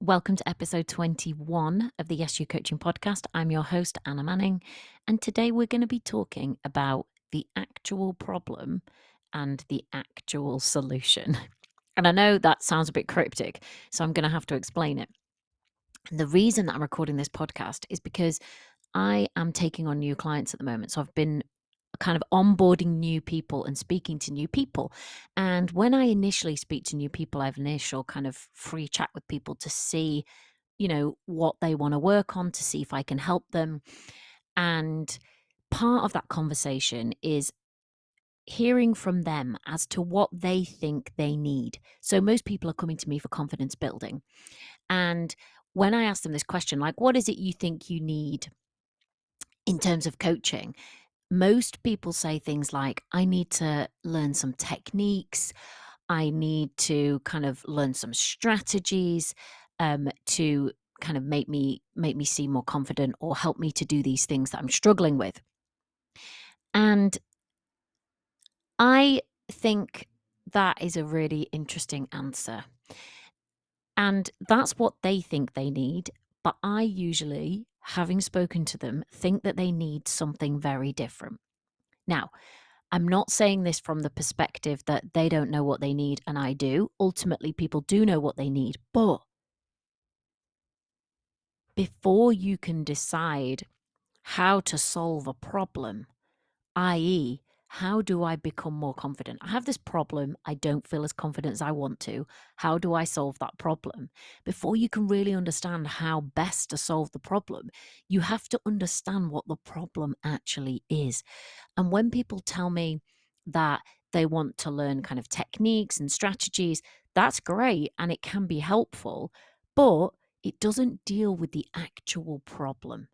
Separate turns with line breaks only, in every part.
Welcome to episode 21 of the Yes You Coaching podcast. I'm your host, Anna Manning, and today we're going to be talking about the actual problem and the actual solution. And I know that sounds a bit cryptic, so I'm going to have to explain it. And the reason that I'm recording this podcast is because I am taking on new clients at the moment. So I've been kind of onboarding new people and speaking to new people. And when I initially speak to new people, I have an initial kind of free chat with people to see, what they want to work on, to see if I can help them. And part of that conversation is hearing from them as to what they think they need. So most people are coming to me for confidence building. And when I ask them this question, like, what is it you think you need in terms of coaching? Most people say things like, I need to learn some techniques. I need to kind of learn some strategies to kind of make me seem more confident or help me to do these things that I'm struggling with. And I think that is a really interesting answer. And that's what they think they need. But I usually, having spoken to them, think that they need something very different. Now, I'm not saying this from the perspective that they don't know what they need and I do. Ultimately, people do know what they need. But before you can decide how to solve a problem, i.e., how do I become more confident? I have this problem. I don't feel as confident as I want to. How do I solve that problem? Before you can really understand how best to solve the problem, you have to understand what the problem actually is. And when people tell me that they want to learn kind of techniques and strategies, that's great and it can be helpful, but it doesn't deal with the actual problem.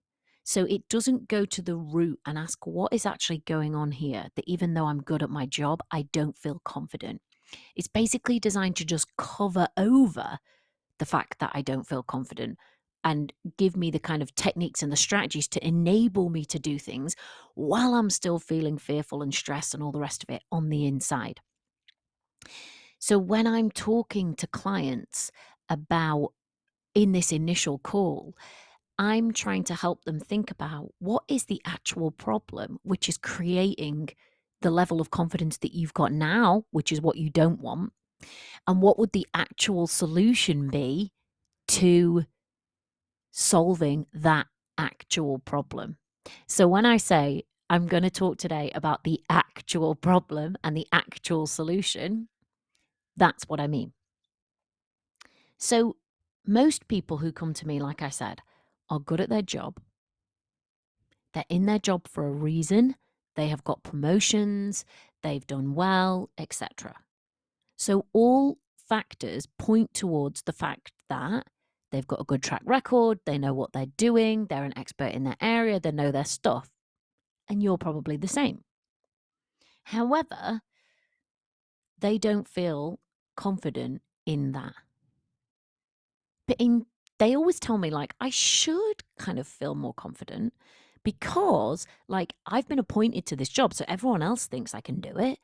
So it doesn't go to the root and ask what is actually going on here, that even though I'm good at my job, I don't feel confident. It's basically designed to just cover over the fact that I don't feel confident and give me the kind of techniques and the strategies to enable me to do things while I'm still feeling fearful and stressed and all the rest of it on the inside. So when I'm talking to clients about in this initial call, I'm trying to help them think about what is the actual problem, which is creating the level of confidence that you've got now, which is what you don't want. And what would the actual solution be to solving that actual problem? So when I say I'm going to talk today about the actual problem and the actual solution, that's what I mean. So most people who come to me, like I said, are good at their job. They're in their job for a reason. They have got promotions, they've done well, etc. So all factors point towards the fact that they've got a good track record, they know what they're doing, they're an expert in their area, they know their stuff. And you're probably the same. However, they don't feel confident in that. They always tell me, like, I should kind of feel more confident because, like, I've been appointed to this job, so everyone else thinks I can do it.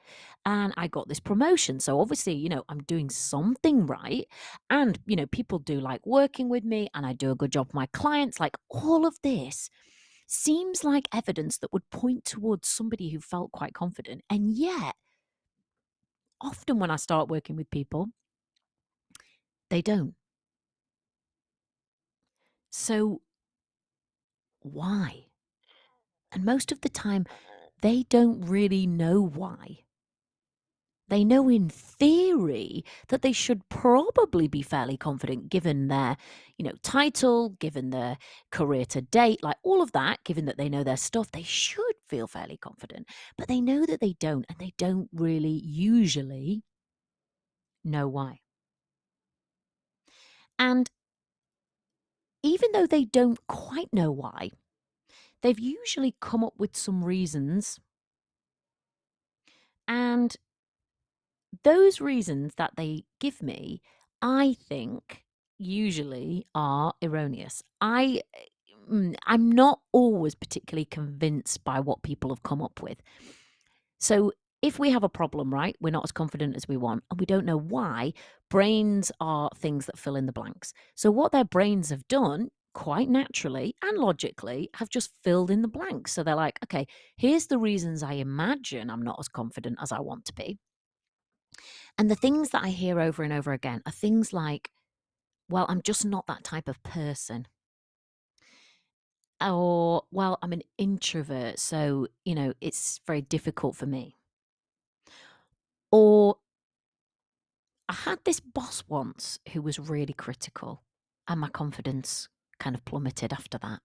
And I got this promotion. So obviously, I'm doing something right. And, people do like working with me and I do a good job for my clients. Like, all of this seems like evidence that would point towards somebody who felt quite confident. And yet, often when I start working with people, they don't. So why? And most of the time, they don't really know why. They know in theory that they should probably be fairly confident given their, title, given their career to date, like all of that, given that they know their stuff, they should feel fairly confident. But they know that they don't, and they don't really usually know why. And even though they don't quite know why, they've usually come up with some reasons. And those reasons that they give me, I think usually are erroneous. I'm not always particularly convinced by what people have come up with. So if we have a problem, right, we're not as confident as we want and we don't know why, brains are things that fill in the blanks. So what their brains have done, quite naturally and logically, have just filled in the blanks. So they're like, okay, here's the reasons I imagine I'm not as confident as I want to be. And the things that I hear over and over again are things like, well, I'm just not that type of person. Or, well, I'm an introvert, so, it's very difficult for me. Or, I had this boss once who was really critical, and my confidence kind of plummeted after that.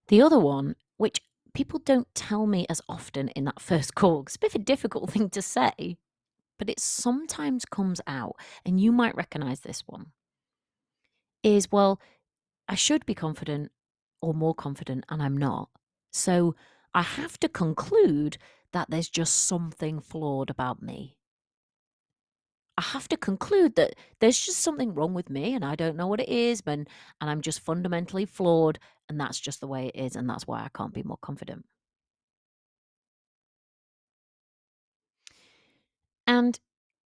The other one, which people don't tell me as often in that first call, 'cause it's a bit of a difficult thing to say, but it sometimes comes out, and you might recognize this one, is, well, I should be confident or more confident, and I'm not. So I have to conclude that there's just something flawed about me. I have to conclude that there's just something wrong with me and I don't know what it is, and I'm just fundamentally flawed, and that's just the way it is, and that's why I can't be more confident. And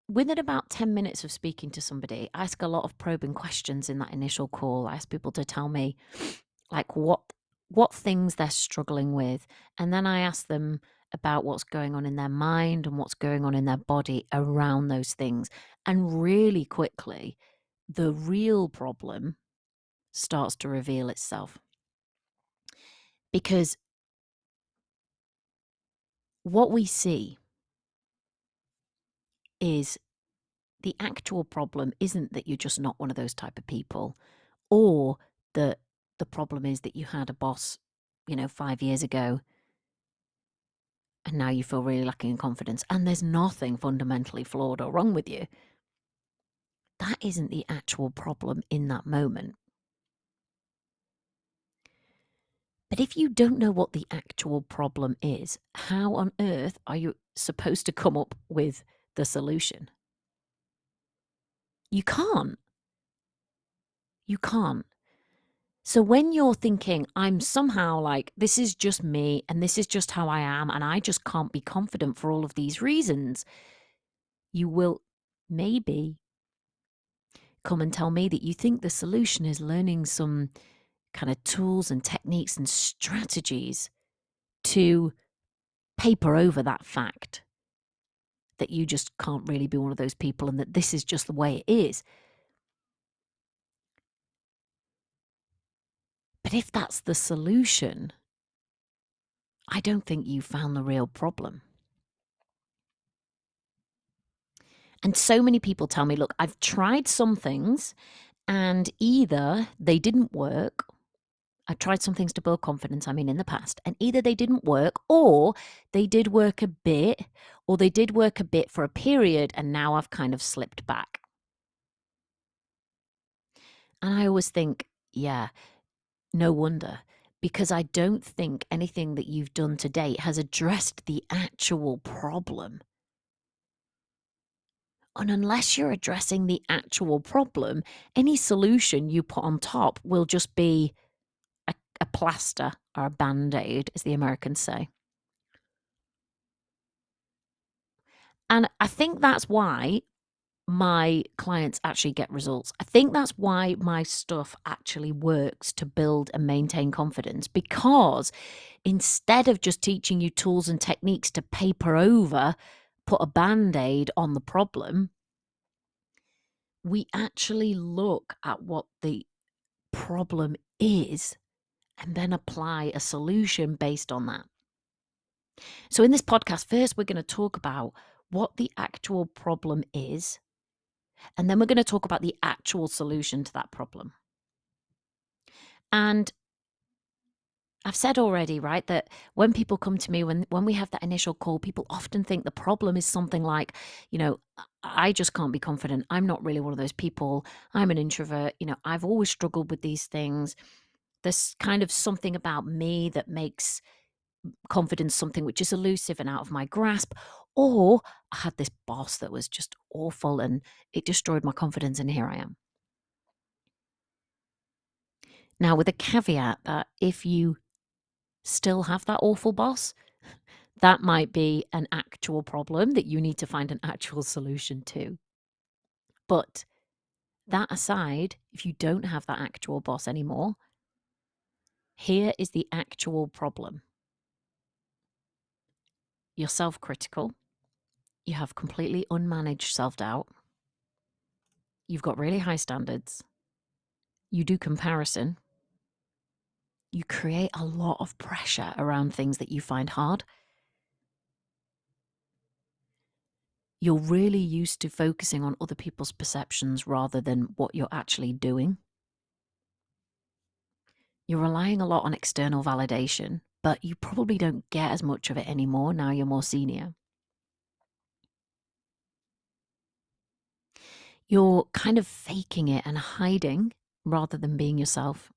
within about 10 minutes of speaking to somebody, I ask a lot of probing questions in that initial call. I ask people to tell me like what things they're struggling with, and then I ask them about what's going on in their mind and what's going on in their body around those things. And really quickly, the real problem starts to reveal itself. Because what we see is the actual problem isn't that you're just not one of those type of people, or that the problem is that you had a boss, 5 years ago, and now you feel really lacking in confidence, and there's nothing fundamentally flawed or wrong with you. That isn't the actual problem in that moment. But if you don't know what the actual problem is, how on earth are you supposed to come up with the solution? You can't. You can't. So when you're thinking, I'm somehow like, this is just me and this is just how I am, and I just can't be confident for all of these reasons, you will maybe come and tell me that you think the solution is learning some kind of tools and techniques and strategies to paper over that fact that you just can't really be one of those people and that this is just the way it is. But if that's the solution, I don't think you found the real problem. And so many people tell me, look, I've tried some things and either they didn't work. I tried some things to build confidence, in the past, and either they didn't work or they did work a bit, or they did work a bit for a period and now I've kind of slipped back. And I always think, yeah, no wonder, because I don't think anything that you've done to date has addressed the actual problem. And unless you're addressing the actual problem, any solution you put on top will just be a plaster or a band-aid, as the Americans say. And I think that's why my clients actually get results. I think that's why my stuff actually works to build and maintain confidence, because instead of just teaching you tools and techniques to paper over, put a band-aid on the problem, we actually look at what the problem is and then apply a solution based on that. So in this podcast, first we're going to talk about what the actual problem is, and then we're going to talk about the actual solution to that problem. And I've said already, right, that when people come to me, when we have that initial call, people often think the problem is something like, I just can't be confident. I'm not really one of those people. I'm an introvert. I've always struggled with these things. There's kind of something about me that makes confidence something which is elusive and out of my grasp. Or I had this boss that was just awful and it destroyed my confidence, and here I am. Now, with a caveat that if you still have that awful boss, That might be an actual problem that you need to find an actual solution to. But that aside, if you don't have that actual boss anymore, here is the actual problem. You're self-critical. You have completely unmanaged self-doubt. You've got really high standards. You do comparison. You create a lot of pressure around things that you find hard. You're really used to focusing on other people's perceptions rather than what you're actually doing. You're relying a lot on external validation, but you probably don't get as much of it anymore now you're more senior. You're kind of faking it and hiding rather than being yourself.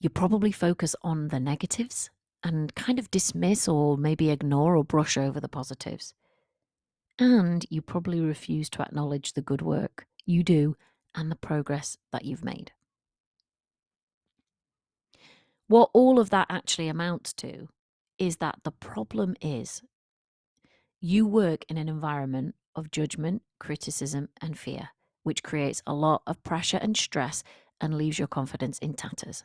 You probably focus on the negatives and kind of dismiss or maybe ignore or brush over the positives. And you probably refuse to acknowledge the good work you do and the progress that you've made. What all of that actually amounts to is that the problem is you work in an environment of judgment, criticism, and fear, which creates a lot of pressure and stress and leaves your confidence in tatters.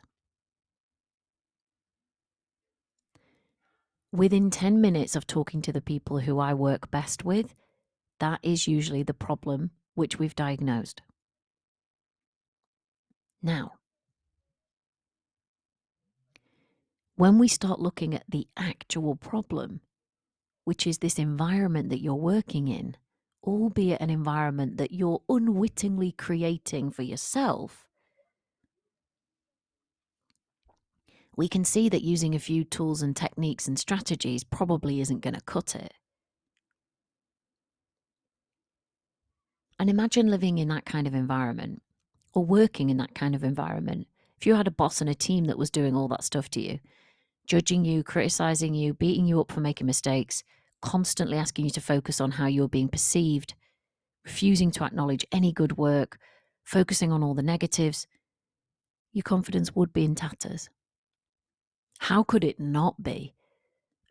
Within 10 minutes of talking to the people who I work best with, that is usually the problem which we've diagnosed. Now, when we start looking at the actual problem, which is this environment that you're working in, albeit an environment that you're unwittingly creating for yourself, we can see that using a few tools and techniques and strategies probably isn't going to cut it. And imagine living in that kind of environment or working in that kind of environment. If you had a boss and a team that was doing all that stuff to you, judging you, criticizing you, beating you up for making mistakes, constantly asking you to focus on how you're being perceived, refusing to acknowledge any good work, focusing on all the negatives, your confidence would be in tatters. How could it not be?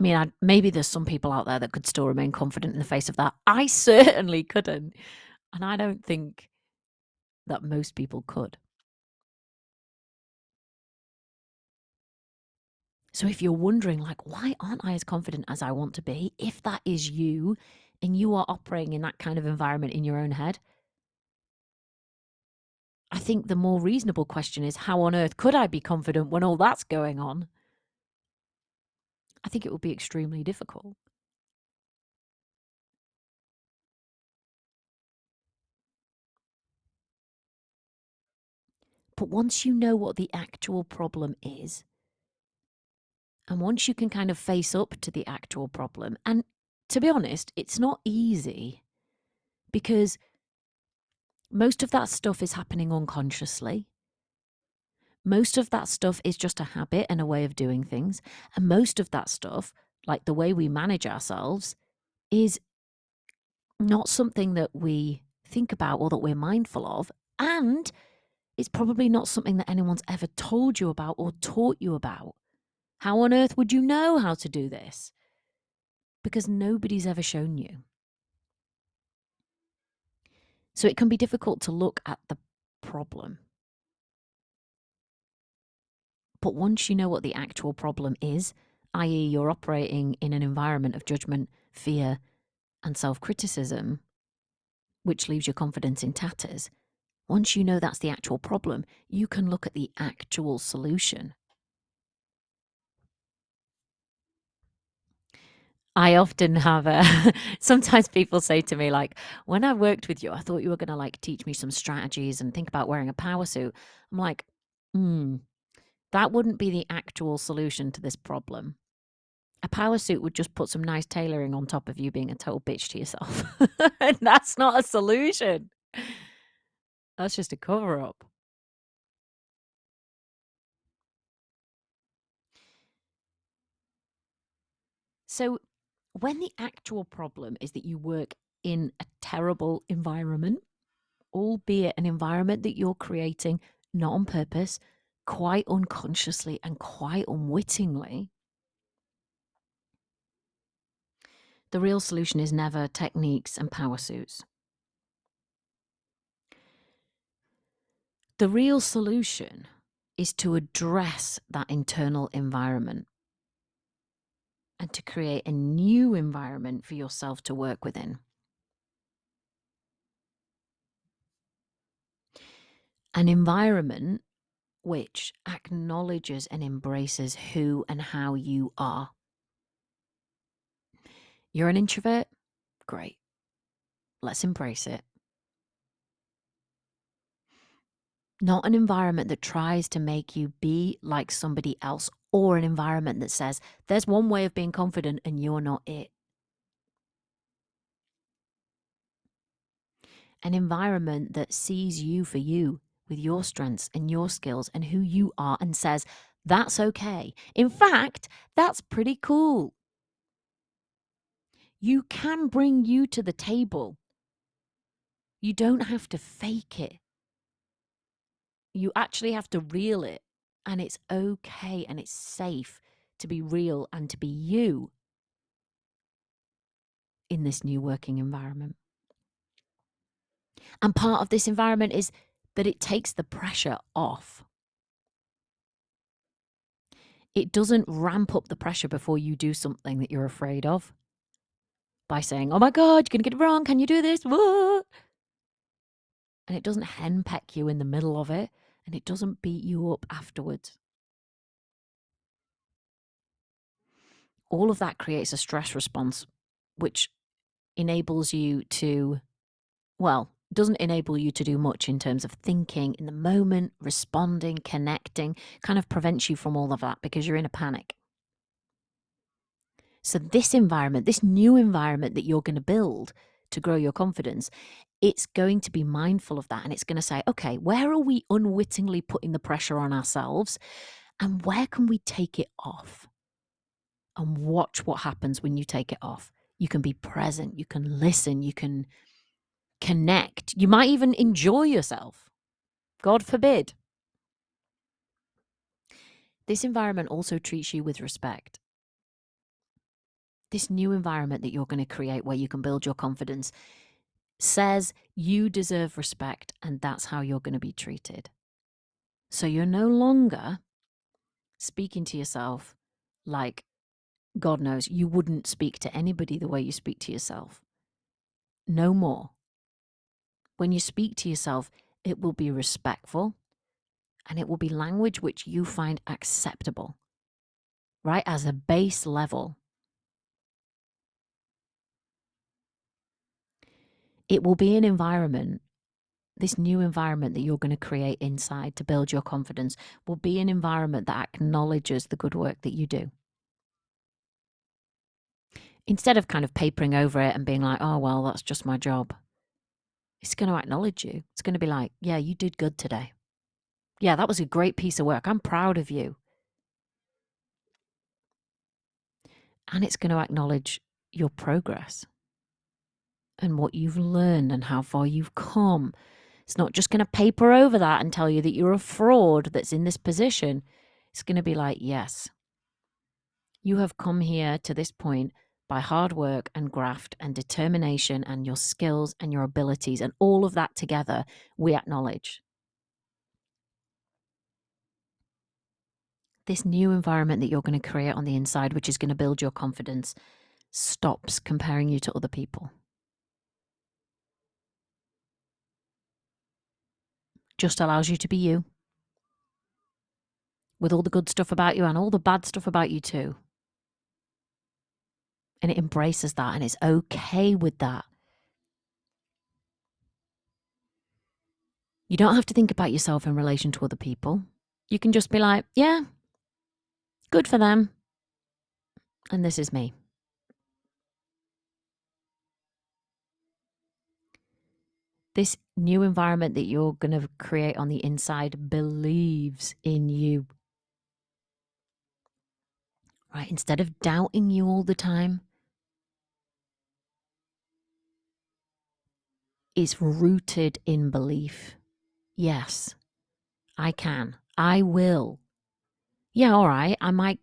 I mean, maybe there's some people out there that could still remain confident in the face of that. I certainly couldn't. And I don't think that most people could. So if you're wondering, like, why aren't I as confident as I want to be? If that is you and you are operating in that kind of environment in your own head, I think the more reasonable question is, how on earth could I be confident when all that's going on? I think it would be extremely difficult. But once you know what the actual problem is, and once you can kind of face up to the actual problem, and to be honest, it's not easy because most of that stuff is happening unconsciously. Most of that stuff is just a habit and a way of doing things. And most of that stuff, like the way we manage ourselves, is not something that we think about or that we're mindful of. And it's probably not something that anyone's ever told you about or taught you about. How on earth would you know how to do this? Because nobody's ever shown you. So it can be difficult to look at the problem. But once you know what the actual problem is, i.e., you're operating in an environment of judgment, fear, and self-criticism, which leaves your confidence in tatters, once you know that's the actual problem, you can look at the actual solution. I often have sometimes people say to me, like, when I worked with you, I thought you were going to like teach me some strategies and think about wearing a power suit. I'm like, that wouldn't be the actual solution to this problem. A power suit would just put some nice tailoring on top of you being a total bitch to yourself. And that's not a solution. That's just a cover up. So, when the actual problem is that you work in a terrible environment, albeit an environment that you're creating not on purpose, quite unconsciously and quite unwittingly, The real solution is never techniques and power suits. The real solution is to address that internal environment and to create a new environment for yourself to work within. An environment which acknowledges and embraces who and how you are. You're an introvert? Great. Let's embrace it. Not an environment that tries to make you be like somebody else, or an environment that says, there's one way of being confident and you're not it. An environment that sees you for you, with your strengths and your skills and who you are, and says, that's okay. In fact, that's pretty cool. You can bring you to the table. You don't have to fake it. You actually have to reel it. And it's okay and it's safe to be real and to be you in this new working environment. And part of this environment is that it takes the pressure off. It doesn't ramp up the pressure before you do something that you're afraid of by saying, oh my God, you're going to get it wrong. Can you do this? Whoa. And it doesn't henpeck you in the middle of it, and it doesn't beat you up afterwards. All of that creates a stress response, which enables you to, well, doesn't enable you to do much in terms of thinking in the moment, responding, connecting, kind of prevents you from all of that because you're in a panic. So this environment, this new environment that you're going to build to grow your confidence, it's going to be mindful of that. And it's going to say, okay, where are we unwittingly putting the pressure on ourselves? And where can we take it off? And watch what happens when you take it off. You can be present, you can listen, you can connect. You might even enjoy yourself. God forbid. This environment also treats you with respect. This new environment that you're going to create where you can build your confidence says you deserve respect, and that's how you're going to be treated. So you're no longer speaking to yourself like, God knows, you wouldn't speak to anybody the way you speak to yourself. No more. When you speak to yourself, it will be respectful and it will be language which you find acceptable, right? As a base level. It will be an environment, this new environment that you're going to create inside to build your confidence will be an environment that acknowledges the good work that you do. Instead of kind of papering over it and being like, oh, well, that's just my job. It's going to acknowledge you. It's going to be like, yeah, you did good today. Yeah, that was a great piece of work. I'm proud of you. And it's going to acknowledge your progress and what you've learned and how far you've come. It's not just going to paper over that and tell you that you're a fraud that's in this position. It's going to be like, yes, you have come here to this point by hard work and graft and determination and your skills and your abilities, and all of that together we acknowledge. This new environment that you're going to create on the inside, which is going to build your confidence, stops comparing you to other people. Just allows you to be you, with all the good stuff about you and all the bad stuff about you too. And it embraces that, and it's okay with that. You don't have to think about yourself in relation to other people. You can just be like, yeah, good for them. And this is me. This new environment that you're going to create on the inside believes in you. Right? Instead of doubting you all the time, it's rooted in belief. Yes, I can. I will. Yeah, all right. I might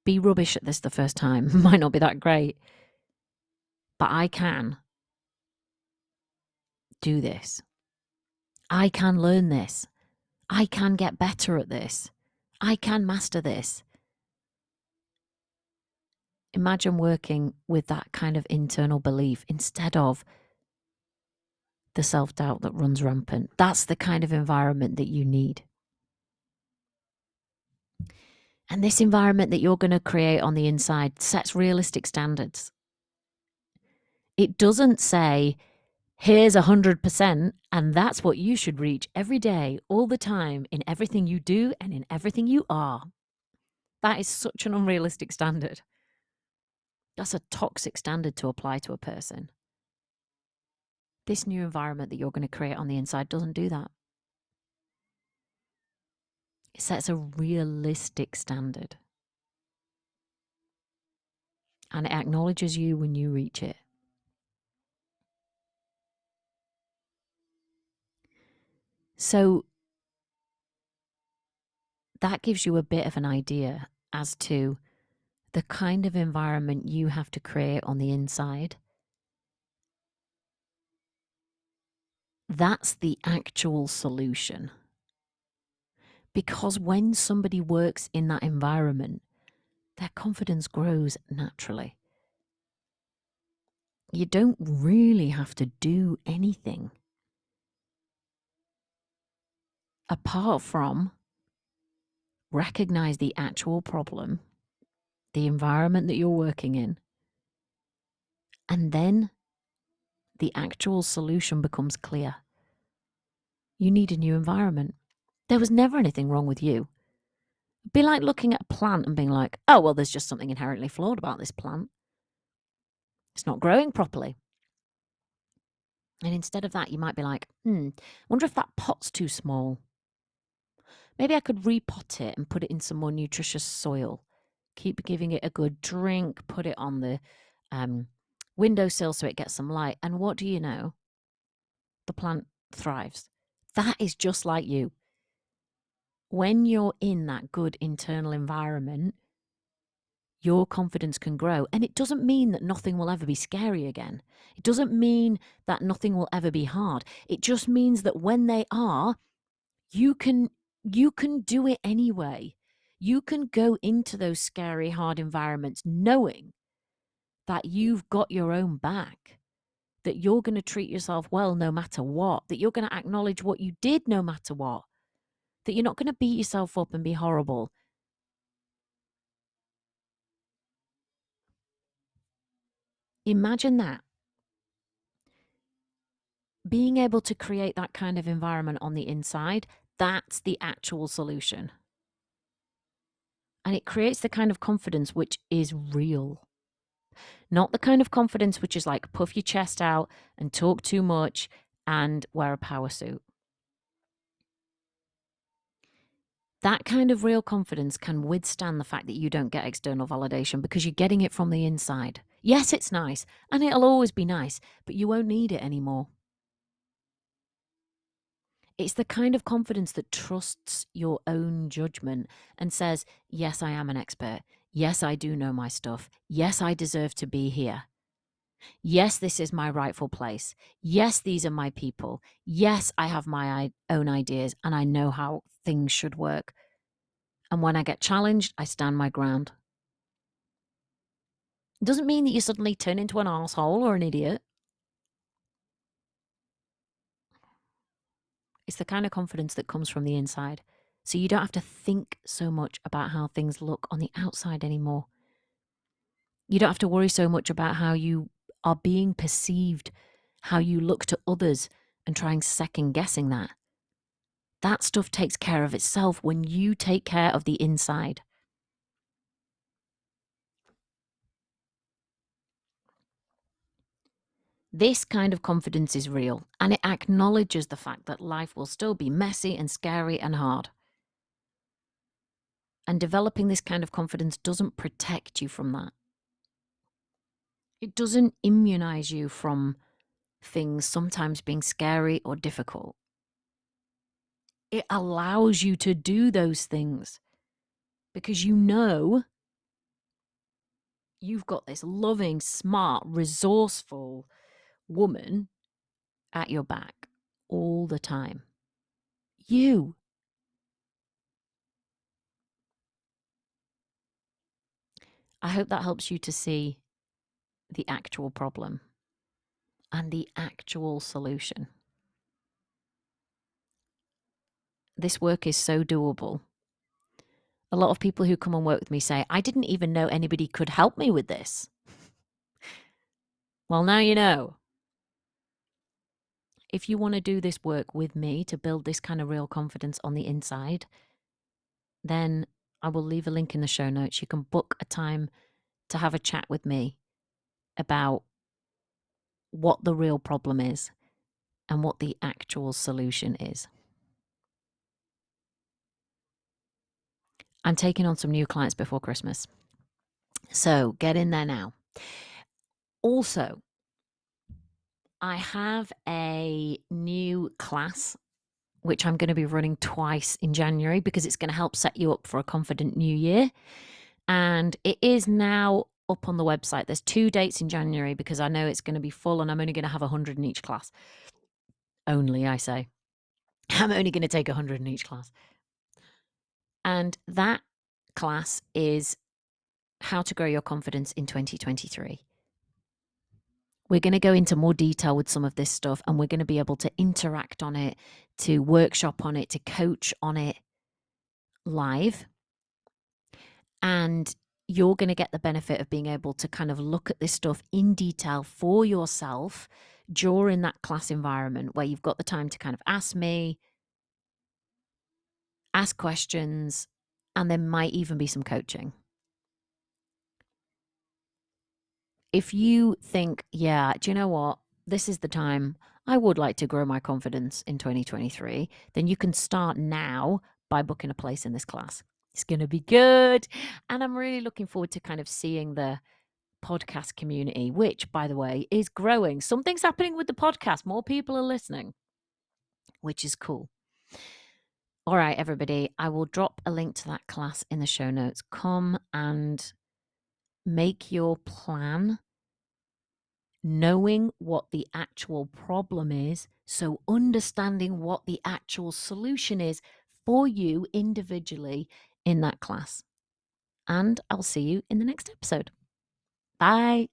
be rubbish at this the first time. Might not be that great. but I can do this. I can learn this. I can get better at this. I can master this. Imagine working with that kind of internal belief instead of the self-doubt that runs rampant. That's the kind of environment that you need. And this environment that you're going to create on the inside sets realistic standards. It doesn't say, here's 100%, and that's what you should reach every day, all the time, in everything you do and in everything you are. That is such an unrealistic standard. That's a toxic standard to apply to a person. This new environment that you're going to create on the inside doesn't do that. It sets a realistic standard. And it acknowledges you when you reach it. So that gives you a bit of an idea as to the kind of environment you have to create on the inside. That's the actual solution. Because when somebody works in that environment, their confidence grows naturally. You don't really have to do anything apart from recognize the actual problem, the environment that you're working in, and then the actual solution becomes clear. You need a new environment. There was never anything wrong with you. It'd be like looking at a plant and being like, oh, well, there's just something inherently flawed about this plant. It's not growing properly. And instead of that, you might be like, wonder if that pot's too small. Maybe I could repot it and put it in some more nutritious soil. Keep giving it a good drink, put it on the windowsill so it gets some light. And what do you know? The plant thrives. That is just like you. When you're in that good internal environment, your confidence can grow. And it doesn't mean that nothing will ever be scary again. It doesn't mean that nothing will ever be hard. It just means that when they are, you can do it anyway. You can go into those scary, hard environments knowing that you've got your own back, that you're going to treat yourself well no matter what, that you're going to acknowledge what you did no matter what, that you're not going to beat yourself up and be horrible. Imagine that. Being able to create that kind of environment on the inside, that's the actual solution. And it creates the kind of confidence which is real. Not the kind of confidence which is like puff your chest out and talk too much and wear a power suit. That kind of real confidence can withstand the fact that you don't get external validation because you're getting it from the inside. Yes, it's nice, and it'll always be nice, but you won't need it anymore. It's the kind of confidence that trusts your own judgment and says, yes, I am an expert. Yes, I do know my stuff. Yes, I deserve to be here. Yes, this is my rightful place. Yes, these are my people. Yes, I have my own ideas and I know how things should work. And when I get challenged, I stand my ground. It doesn't mean that you suddenly turn into an arsehole or an idiot. It's the kind of confidence that comes from the inside. So you don't have to think so much about how things look on the outside anymore. You don't have to worry so much about how you are being perceived, how you look to others and trying second guessing that. That stuff takes care of itself when you take care of the inside. This kind of confidence is real, and it acknowledges the fact that life will still be messy and scary and hard. And developing this kind of confidence doesn't protect you from that. It doesn't immunize you from things sometimes being scary or difficult. It allows you to do those things because you know you've got this loving, smart, resourceful woman at your back all the time. You. I hope that helps you to see the actual problem and the actual solution. This work is so doable. A lot of people who come and work with me say, I didn't even know anybody could help me with this. Well, now you know. If you want to do this work with me to build this kind of real confidence on the inside, then I will leave a link in the show notes. You can book a time to have a chat with me about what the real problem is and what the actual solution is. I'm taking on some new clients before Christmas, so get in there now. Also, I have a new class which I'm going to be running twice in January because it's going to help set you up for a confident new year. And it is now up on the website. There's 2 dates in January because I know it's going to be full and I'm only going to have 100 in each class. Only, I say. I'm only going to take 100 in each class. And that class is how to grow your confidence in 2023. We're going to go into more detail with some of this stuff and we're going to be able to interact on it, to workshop on it, to coach on it live. And you're going to get the benefit of being able to kind of look at this stuff in detail for yourself during that class environment where you've got the time to kind of ask me, ask questions, and there might even be some coaching. If you think, yeah, do you know what? This is the time I would like to grow my confidence in 2023, then you can start now by booking a place in this class. It's going to be good. And I'm really looking forward to kind of seeing the podcast community, which, by the way, is growing. Something's happening with the podcast. More people are listening, which is cool. All right, everybody, I will drop a link to that class in the show notes. Come and make your plan, knowing what the actual problem is, so understanding what the actual solution is for you individually in that class. And I'll see you in the next episode. Bye.